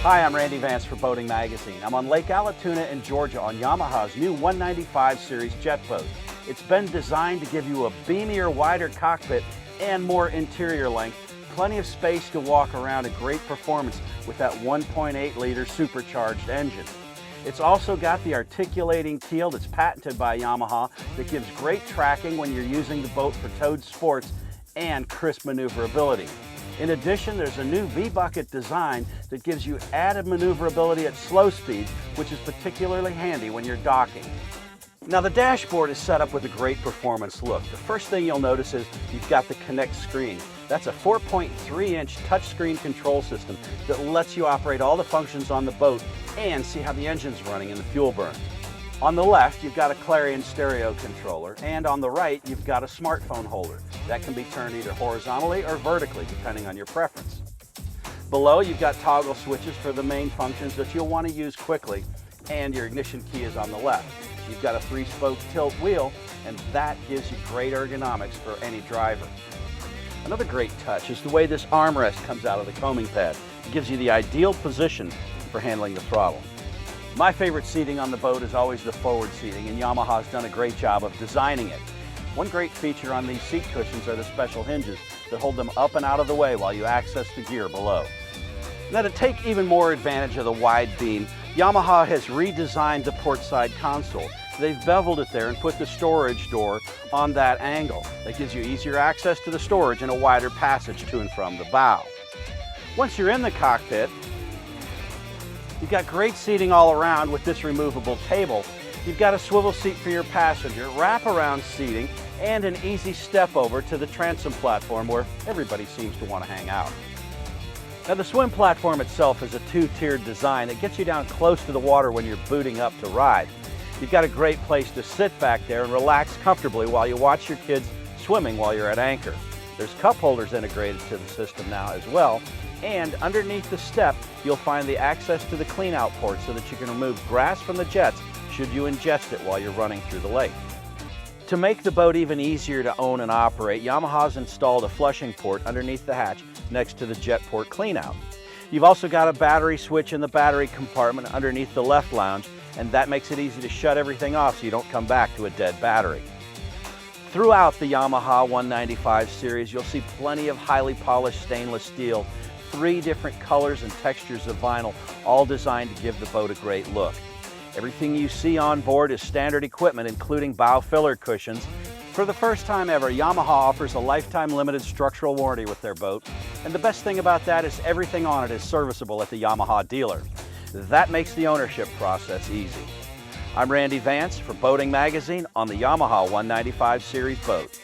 Hi, I'm Randy Vance for Boating Magazine. I'm on Lake Allatoona in Georgia on Yamaha's new 195 series jet boat. It's been designed to give you a beamier, wider cockpit and more interior length, plenty of space to walk around, and great performance with that 1.8-liter supercharged engine. It's also got the articulating keel that's patented by Yamaha that gives great tracking when you're using the boat for towed sports and crisp maneuverability. In addition, there's a new V-bucket design that gives you added maneuverability at slow speeds, which is particularly handy when you're docking. Now, the dashboard is set up with a great performance look. The first thing you'll notice is you've got the Connect screen. That's a 4.3-inch touchscreen control system that lets you operate all the functions on the boat and see how the engine's running and the fuel burn. On the left, you've got a Clarion stereo controller, and on the right, you've got a smartphone holder. That can be turned either horizontally or vertically, depending on your preference. Below, you've got toggle switches for the main functions that you'll want to use quickly, and your ignition key is on the left. You've got a 3-spoke tilt wheel, and that gives you great ergonomics for any driver. Another great touch is the way this armrest comes out of the coaming pad. It gives you the ideal position for handling the throttle. My favorite seating on the boat is always the forward seating, and Yamaha's done a great job of designing it. One great feature on these seat cushions are the special hinges that hold them up and out of the way while you access the gear below. Now, to take even more advantage of the wide beam, Yamaha has redesigned the portside console. They've beveled it there and put the storage door on that angle. That gives you easier access to the storage and a wider passage to and from the bow. Once you're in the cockpit, you've got great seating all around with this removable table. You've got a swivel seat for your passenger, wraparound seating, and an easy step over to the transom platform where everybody seems to want to hang out. Now, the swim platform itself is a 2-tiered design that gets you down close to the water when you're booting up to ride. You've got a great place to sit back there and relax comfortably while you watch your kids swimming while you're at anchor. There's cup holders integrated to the system now as well, and underneath the step you'll find the access to the clean-out port so that you can remove grass from the jets should you ingest it while you're running through the lake. To make the boat even easier to own and operate, Yamaha's installed a flushing port underneath the hatch next to the jet port cleanout. You've also got a battery switch in the battery compartment underneath the left lounge, and that makes it easy to shut everything off so you don't come back to a dead battery. Throughout the Yamaha 195 series, you'll see plenty of highly polished stainless steel, 3 different colors and textures of vinyl, all designed to give the boat a great look. Everything you see on board is standard equipment, including bow filler cushions. For the first time ever, Yamaha offers a lifetime limited structural warranty with their boat, and the best thing about that is everything on it is serviceable at the Yamaha dealer. That makes the ownership process easy. I'm Randy Vance for Boating Magazine on the Yamaha 195 series boat.